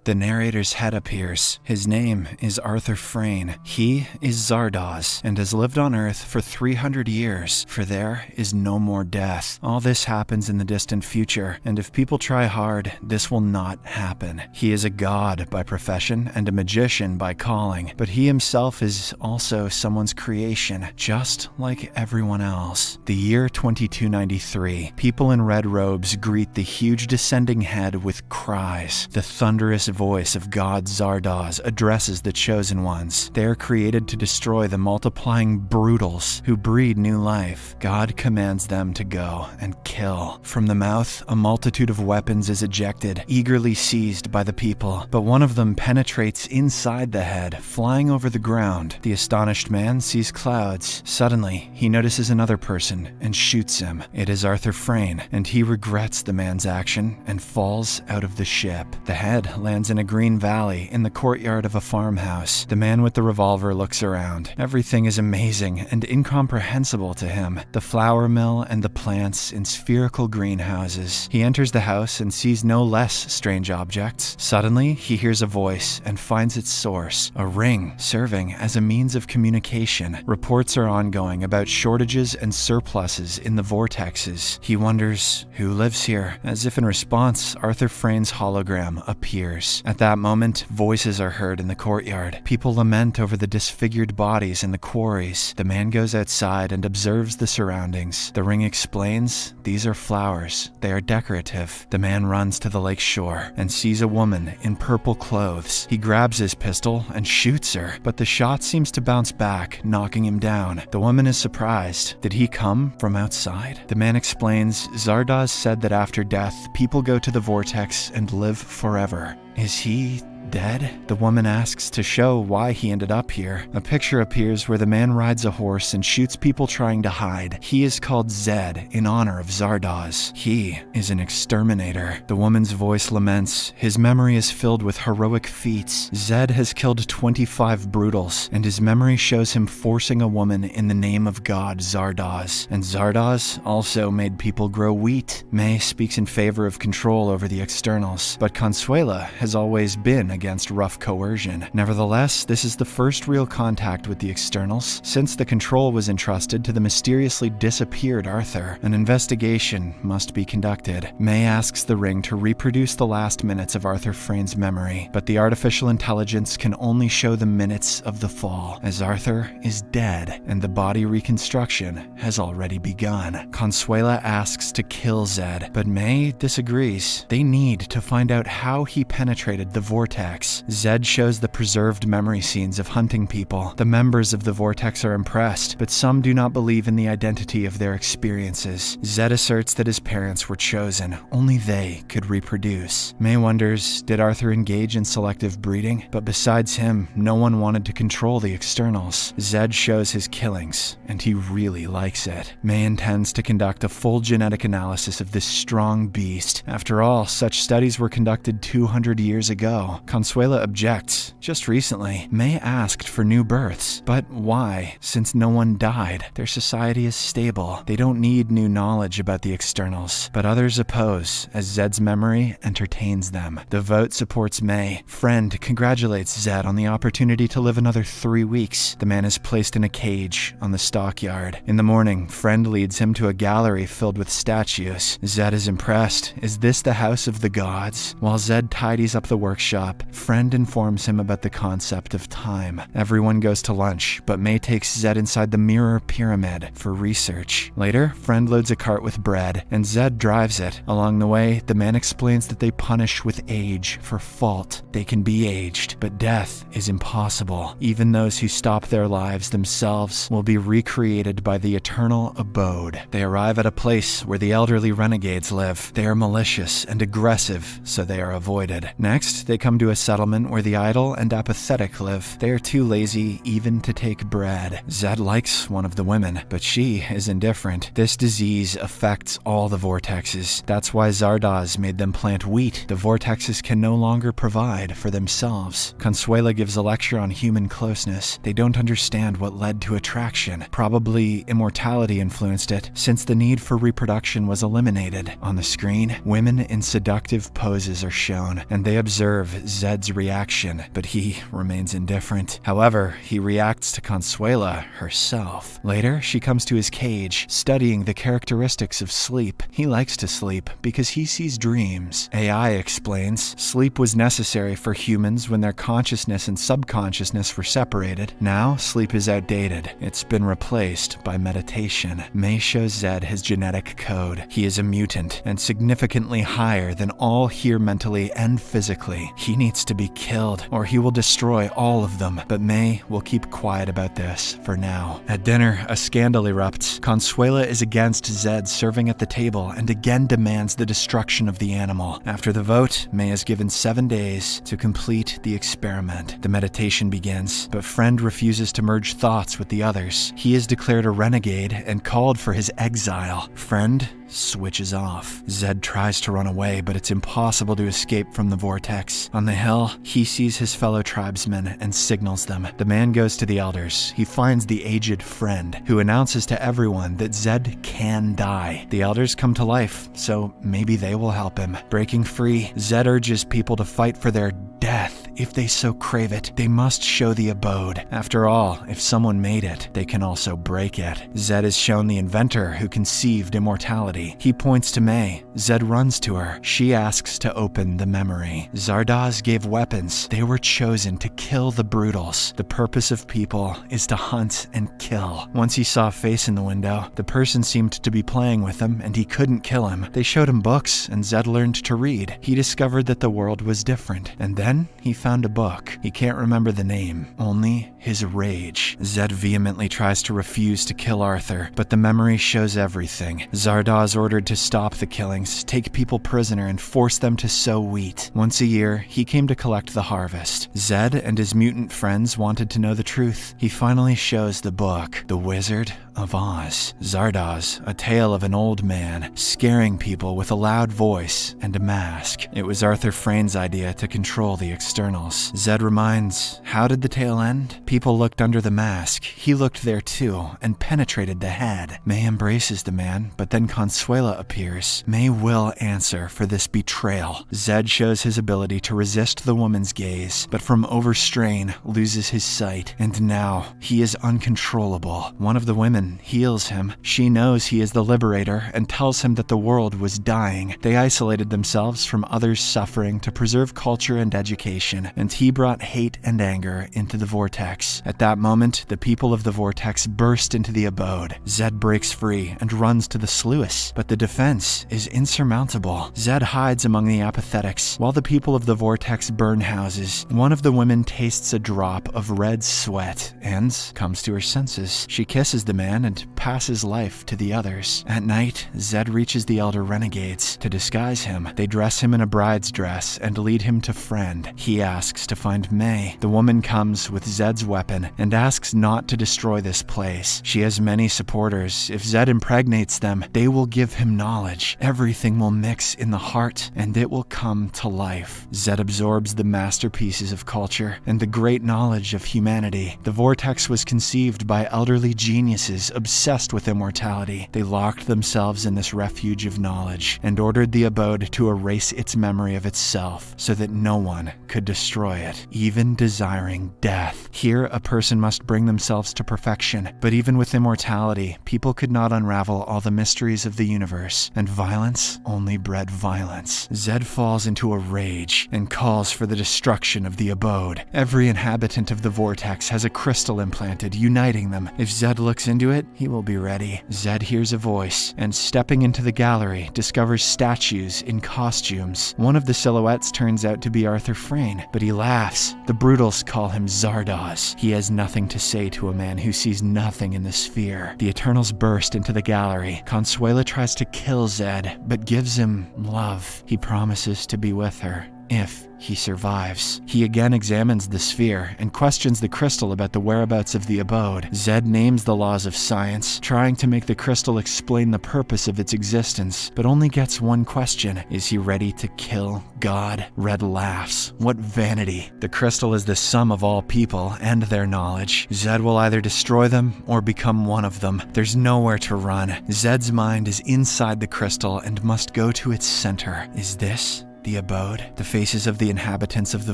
The narrator's head appears. His name is Arthur Frayne. He is Zardoz and has lived on Earth for 300 years, for there is no more death. All this happens in the distant future, and if people try hard, this will not happen. He is a god by profession and a magician by calling, but he himself is also someone's creation, just like everyone else. The year 2293. People in red robes greet the huge descending head with cries. The thunderous voice of God Zardoz addresses the chosen ones. They are created to destroy the multiplying brutals who breed new life. God commands them to go and kill. From the mouth, a multitude of weapons is ejected, eagerly seized by the people, but one of them penetrates inside the head, flying over the ground. The astonished man sees clouds. Suddenly, he notices another person and shoots him. It is Arthur Frayne, and he regrets the man's action and falls out of the ship. The head lands in a green valley in the courtyard of a farmhouse. The man with the revolver looks around. Everything is amazing and incomprehensible to him. The flour mill and the plants in spherical greenhouses. He enters the house and sees no less strange objects. Suddenly, he hears a voice and finds its source, a ring serving as a means of communication. Reports are ongoing about shortages and surpluses in the vortexes. He wonders who lives here. As if in response, Arthur Frayne's hologram appears. At that moment, voices are heard in the courtyard. People lament over the disfigured bodies in the quarries. The man goes outside and observes the surroundings. The ring explains, these are flowers. They are decorative. The man runs to the lake shore and sees a woman in purple clothes. He grabs his pistol and shoots her, but the shot seems to bounce back, knocking him down. The woman is surprised. Did he come from outside? The man explains, Zardoz said that after death, people go to the vortex and live forever. Is he dead? The woman asks to show why he ended up here. A picture appears where the man rides a horse and shoots people trying to hide. He is called Zed in honor of Zardoz. He is an exterminator. The woman's voice laments. His memory is filled with heroic feats. Zed has killed 25 brutals, and his memory shows him forcing a woman in the name of God Zardoz. And Zardoz also made people grow wheat. May speaks in favor of control over the externals, but Consuela has always been against rough coercion. Nevertheless, this is the first real contact with the externals since the control was entrusted to the mysteriously disappeared Arthur. An investigation must be conducted. May asks the ring to reproduce the last minutes of Arthur Frayne's memory, but the artificial intelligence can only show the minutes of the fall, as Arthur is dead and the body reconstruction has already begun. Consuela asks to kill Zed, but May disagrees. They need to find out how he penetrated the vortex. Zed shows the preserved memory scenes of hunting people. The members of the vortex are impressed, but some do not believe in the identity of their experiences. Zed asserts that his parents were chosen. Only they could reproduce. May wonders, did Arthur engage in selective breeding? But besides him, no one wanted to control the externals. Zed shows his killings, and he really likes it. May intends to conduct a full genetic analysis of this strong beast. After all, such studies were conducted 200 years ago. Consuela objects. Just recently, May asked for new births. But why? Since no one died, their society is stable. They don't need new knowledge about the externals. But others oppose, as Zed's memory entertains them. The vote supports May. Friend congratulates Zed on the opportunity to live another 3 weeks. The man is placed in a cage on the stockyard. In the morning, Friend leads him to a gallery filled with statues. Zed is impressed. Is this the house of the gods? While Zed tidies up the workshop, Friend informs him about the concept of time. Everyone goes to lunch, but May takes Zed inside the mirror pyramid for research. Later, Friend loads a cart with bread, and Zed drives it. Along the way, the man explains that they punish with age for fault. They can be aged, but death is impossible. Even those who stop their lives themselves will be recreated by the eternal abode. They arrive at a place where the elderly renegades live. They are malicious and aggressive, so they are avoided. Next, they come to a settlement where the idle and apathetic live. They are too lazy even to take bread. Zed likes one of the women, but she is indifferent. This disease affects all the vortexes. That's why Zardoz made them plant wheat. The vortexes can no longer provide for themselves. Consuela gives a lecture on human closeness. They don't understand what led to attraction. Probably immortality influenced it, since the need for reproduction was eliminated. On the screen, women in seductive poses are shown, and they observe Zed's reaction, but he remains indifferent. However, he reacts to Consuela herself. Later, she comes to his cage, studying the characteristics of sleep. He likes to sleep because he sees dreams. AI explains, sleep was necessary for humans when their consciousness and subconsciousness were separated. Now, sleep is outdated. It's been replaced by meditation. May shows Zed his genetic code. He is a mutant and significantly higher than all here mentally and physically. He needs to be killed or he will destroy all of them, but May will keep quiet about this for now. At dinner, a scandal erupts. Consuela is against Zed serving at the table and again demands the destruction of the animal. After the vote, May is given 7 days to complete the experiment. The meditation begins, but Friend refuses to merge thoughts with the others. He is declared a renegade and called for his exile. Friend switches off. Zed tries to run away, but it's impossible to escape from the vortex. On the hill, he sees his fellow tribesmen and signals them. The man goes to the elders. He finds the aged Friend, who announces to everyone that Zed can die. The elders come to life, so maybe they will help him. Breaking free, Zed urges people to fight for their death. If they so crave it, they must show the abode. After all, if someone made it, they can also break it. Zed is shown the inventor who conceived immortality. He points to May. Zed runs to her. She asks to open the memory. Zardoz gave weapons. They were chosen to kill the brutals. The purpose of people is to hunt and kill. Once he saw a face in the window, the person seemed to be playing with him and he couldn't kill him. They showed him books and Zed learned to read. He discovered that the world was different. And then he found a book. He can't remember the name, only his rage. Zed vehemently tries to refuse to kill Arthur, but the memory shows everything. Zardoz ordered to stop the killings, take people prisoner, and force them to sow wheat. Once a year, he came to collect the harvest. Zed and his mutant friends wanted to know the truth. He finally shows the book, The Wizard of Oz. Zardoz, a tale of an old man, scaring people with a loud voice and a mask. It was Arthur Frayn's idea to control the externals. Zed reminds, how did the tale end? People looked under the mask. He looked there too, and penetrated the head. May embraces the man, but then Consuela appears. May will answer for this betrayal. Zed shows his ability to resist the woman's gaze, but from overstrain loses his sight, and now he is uncontrollable. One of the women heals him. She knows he is the liberator and tells him that the world was dying. They isolated themselves from others' suffering to preserve culture and education, and he brought hate and anger into the vortex. At that moment, the people of the vortex burst into the abode. Zed breaks free and runs to the sluice, but the defense is insurmountable. Zed hides among the apathetics, while the people of the vortex burn houses. One of the women tastes a drop of red sweat and comes to her senses. She kisses the man and passes life to the others. At night, Zed reaches the elder renegades. To disguise him, they dress him in a bride's dress and lead him to Friend. He asks to find May. The woman comes with Zed's weapon and asks not to destroy this place. She has many supporters. If Zed impregnates them, they will give him knowledge. Everything will mix in the heart and it will come to life. Zed absorbs the masterpieces of culture and the great knowledge of humanity. The vortex was conceived by elderly geniuses obsessed with immortality. They locked themselves in this refuge of knowledge and ordered the abode to erase its memory of itself so that no one could destroy it, even desiring death. Here, a person must bring themselves to perfection, but even with immortality, people could not unravel all the mysteries of the universe, and violence only bred violence. Zed falls into a rage and calls for the destruction of the abode. Every inhabitant of the vortex has a crystal implanted, uniting them. If Zed looks into it, he will be ready. Zed hears a voice, and stepping into the gallery, discovers statues in costumes. One of the silhouettes turns out to be Arthur Frayn, but he laughs. The brutals call him Zardoz. He has nothing to say to a man who sees nothing in the sphere. The Eternals burst into the gallery. Consuela tries to kill Zed, but gives him love. He promises to be with her if he survives. He again examines the sphere and questions the crystal about the whereabouts of the abode. Zed names the laws of science, trying to make the crystal explain the purpose of its existence, but only gets one question. Is he ready to kill God? Red laughs. What vanity. The crystal is the sum of all people and their knowledge. Zed will either destroy them or become one of them. There's nowhere to run. Zed's mind is inside the crystal and must go to its center. Is this the abode. The faces of the inhabitants of the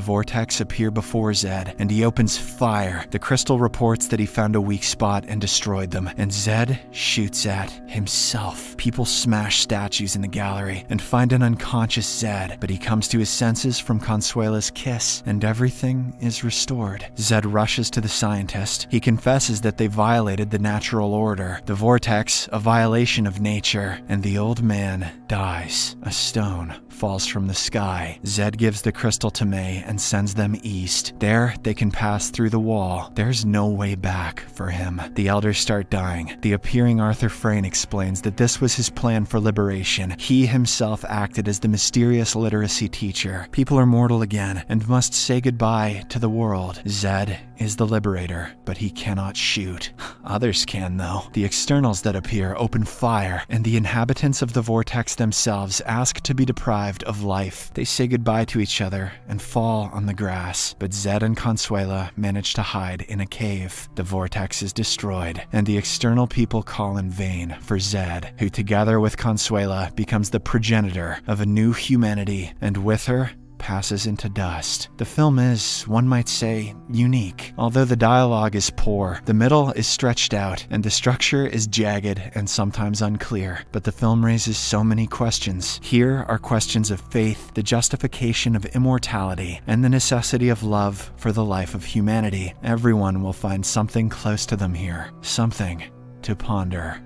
vortex appear before Zed, and he opens fire. The crystal reports that he found a weak spot and destroyed them, and Zed shoots at himself. People smash statues in the gallery and find an unconscious Zed, but he comes to his senses from Consuela's kiss, and everything is restored. Zed rushes to the scientist. He confesses that they violated the natural order, the vortex, a violation of nature, and the old man dies. A stone falls from the sky. Zed gives the crystal to May and sends them east. There, they can pass through the wall. There's no way back for him. The elders start dying. The appearing Arthur Frayne explains that this was his plan for liberation. He himself acted as the mysterious literacy teacher. People are mortal again and must say goodbye to the world. Zed is the liberator, but he cannot shoot. Others can, though. The externals that appear open fire, and the inhabitants of the vortex themselves ask to be deprived of life. They say goodbye to each other and fall on the grass, but Zed and Consuela manage to hide in a cave. The vortex is destroyed, and the external people call in vain for Zed, who together with Consuela becomes the progenitor of a new humanity, and with her passes into dust. The film is, one might say, unique. Although the dialogue is poor, the middle is stretched out, and the structure is jagged and sometimes unclear. But the film raises so many questions. Here are questions of faith, the justification of immortality, and the necessity of love for the life of humanity. Everyone will find something close to them here, something to ponder.